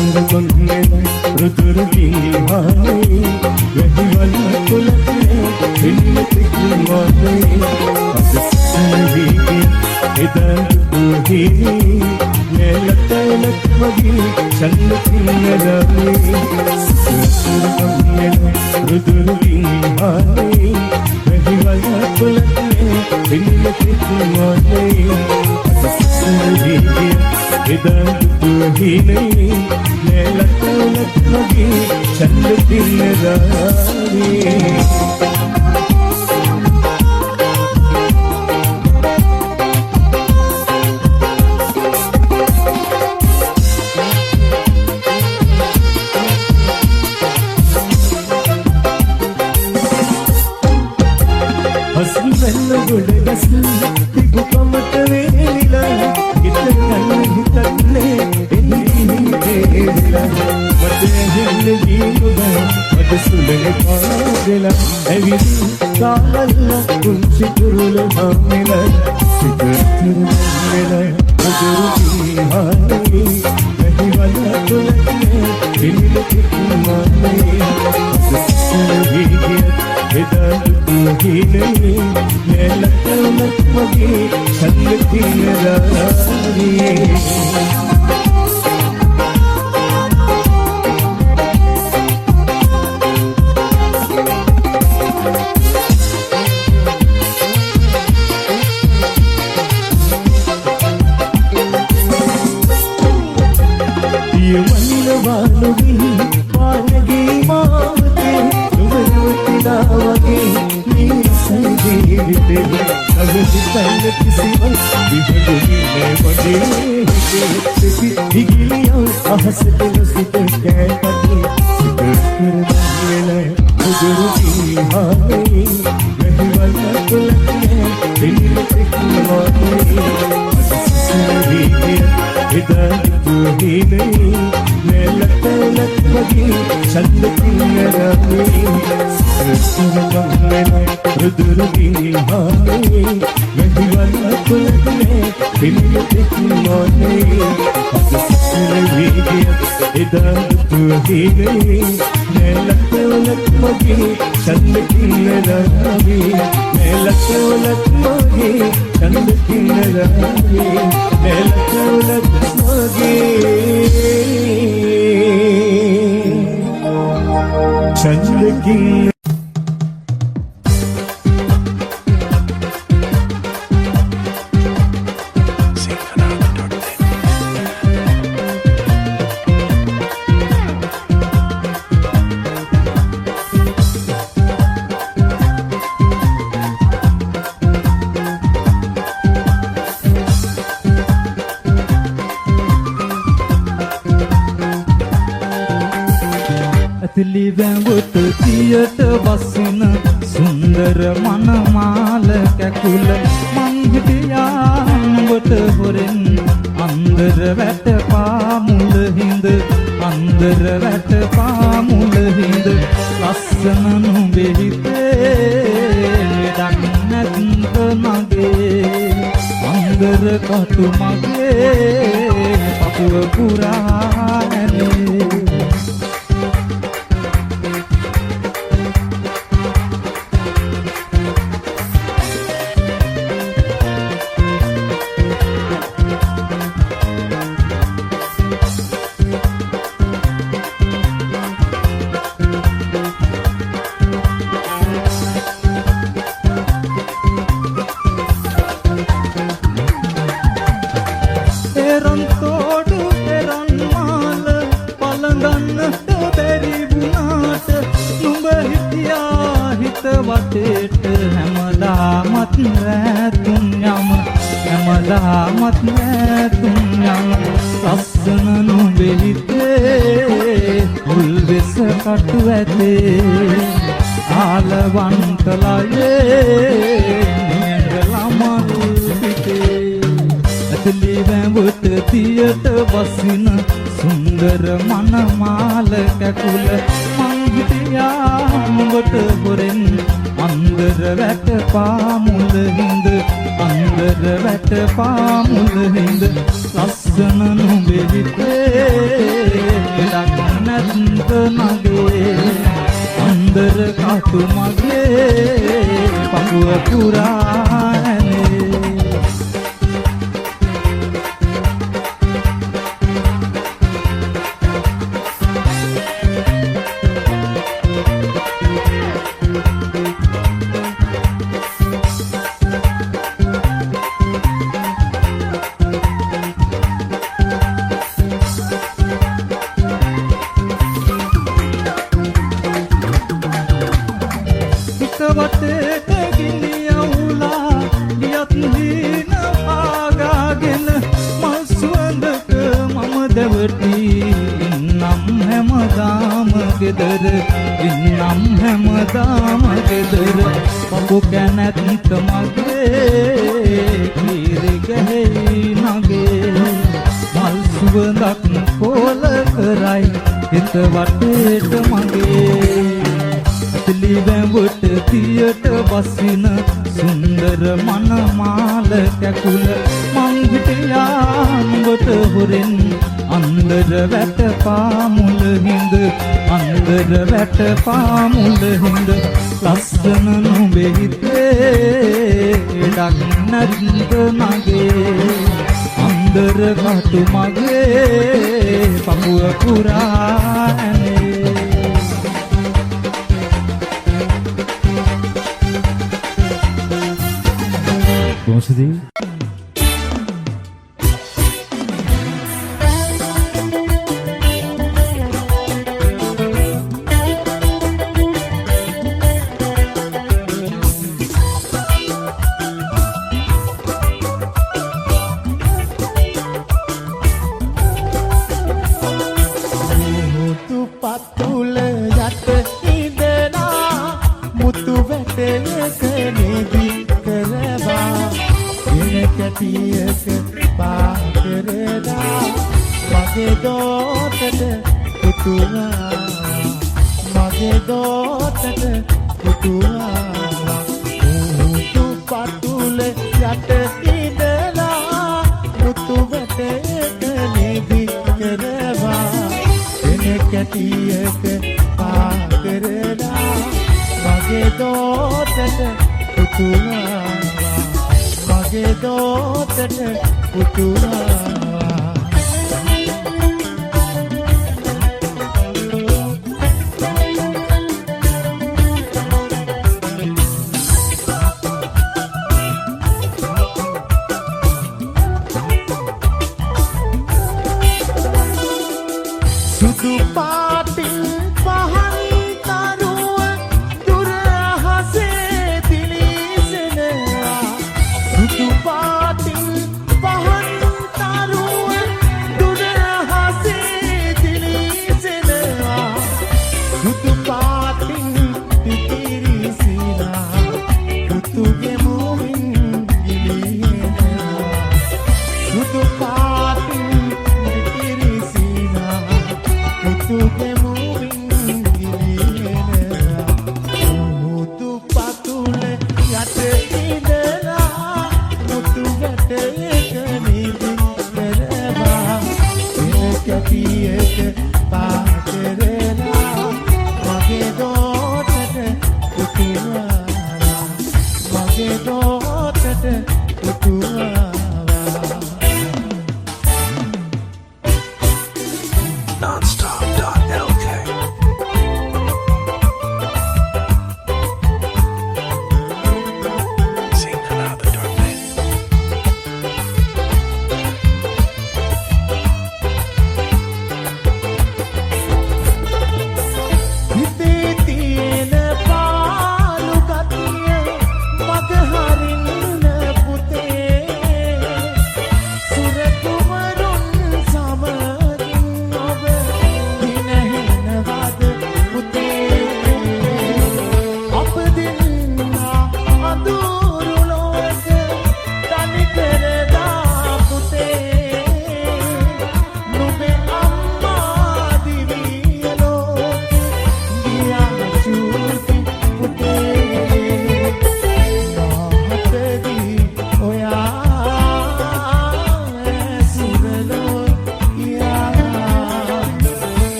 සසර කොන්නේ රුදුරු ගිහානේ වැහිවල කුලකේ පිළිතික් මොනේ අද සසරේ එදා දුහි නෙලතලක් මගේ චන්දිනරමේ සසර කොන්නේ රුදුරු ගිහානේ වැහිවල කුලකේ පිළිතික් මොනේ එදා දුහි නෙලතලක් මගේ චන්දිනරමේ තිබුකමට වේලිලා හිතන්න හිතන්නේ එන්නේ මට හිල්ල ජීවුබ මට සුළඟ පාදලා ඇවිලි කාලල්ල කුංචි කුරුල මම්මෙලා සිතතුරු මම්මෙලා මුදුරු ජීහානේ වැහිවල තුලකේ පිළිලෙක් මම්මේ සසරේ එදා දුහිනේ නෙලතලක් මගේ චන්දිනරමේ දියවනිනවානුවී පානගේ මාවතේ නුවරවතිනාවගේ නීසයි ජීවිතේ අගසිතන්න කිසිවක් විහදුනේ මගේ හිතේ හිගිලියෝ අහසට නොසිත කෑපතේ සිත කරමංගල මුදුරු ගිහානේ වැහිවල කුලකේ පිළිතික් මොනේ සසරේ එදා දුහිනේ නෙලතලක් මගේ චන්දිනරමේ සසර කොන්නේ රුදුරු ගිහානේ වැහිවල කුලකේ පිළිතික් මොනේ සසරේ එදා දුහිනේ නෙලතලක් මගේ චන්දිනරමේ නෙලතලක් මගේ චන්දිනරමේ නෙලතලක් චන්දිනරමේ ඇතිලි වැඹුට තියට වසින සුන්දර මනමාල කැකුල මං හිටියා නුඹට හොරෙන් අන්දර වැට පාමුල හිඳ අන්දර වැට පාමුල හිඳ ලස්සන නුඹේ හිතේ ලෙඩක් නැත්ත මගේ අන්දර කටු මගේ පපුව පුරා ඇනේ වටේට හැමදාමත් රැතුම් යම හැමදාමත් රැතුම් යම ලස්සන නුඹේ හිතේ උල්වෙස කටු ඇතේ ආලවන්තලයේ නියඟ ළමල් පිටේ ඇතලි වැඹුට තියට වසින සුන්දර මනමාල කැකුල මං හිටියා නුඹට හොරෙන් අන්දර වැට පාමුල හිඳ අන්දර වැට පාමුල හිඳ ලස්සන නුඹේ හිතේ ලක් නැත්ත මගේ අන්දර කටු මගේ පපුව පුරානේ වටේට ගිනි අවුලා ගියත් හීන පාගාගෙන මල් සුවඳක මම දැවටි ඉන්නම් හැමදාම ගෙදර ඉන්නම් හැමදාම ගෙදර පපු කැනැත්ත මගේ කීරි ගැහෙයි නගේ මල් සුවඳක් පෝල කරයි හිත වටේට මගේ ලිවැඹුට තියට බසින සුන්දර මනමාල කැකුල මං හිටියා නුඹට හොරෙන් අන්දර වැට පාමුල හිඳ අන්දර වැට පාමුල හිඳ ලස්සන නුඹේ හිතේ ඩක් නැත්ත මගේ අන්දර කටු මගේ පපුව පුරානේ Bonsoir. මුතු පතුල යට ඉඳලා මුතු වැටේක නිදි කරවා කැටියක පා කරලා මගේ දෝතට පුතුවා මගේ දෝතට පුතුවා මුතු පතුල යට ඉඳලා මුතු වැටේක නිදි කරවා කැටියක පා කරලා මගේ දෝතට පුතුවා මගේ දෝතට පුතුවා සුදු පාටින් පහන් තරුව දුර හසේ දිලිසෙනවා සුදු පාටින් පහන් තරුව දුර හසේ දිලිසෙනවා සුදු පාටින් පිපිරිසිනා ಋತುಗೆ මුවින් ගිලිහෙනවා සුදු පාටින් ෘතුගේ මුවින් ගිලිහෙනවා මුතු පතුල යට ඉඳලා මුතු වැටේක නිදි කරවා කැටියක පා කරලා මගේ දෝතට පුතුවා මගේ දෝතට පුතුවා Nonstop.lk Sing another darling.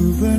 සුවඳ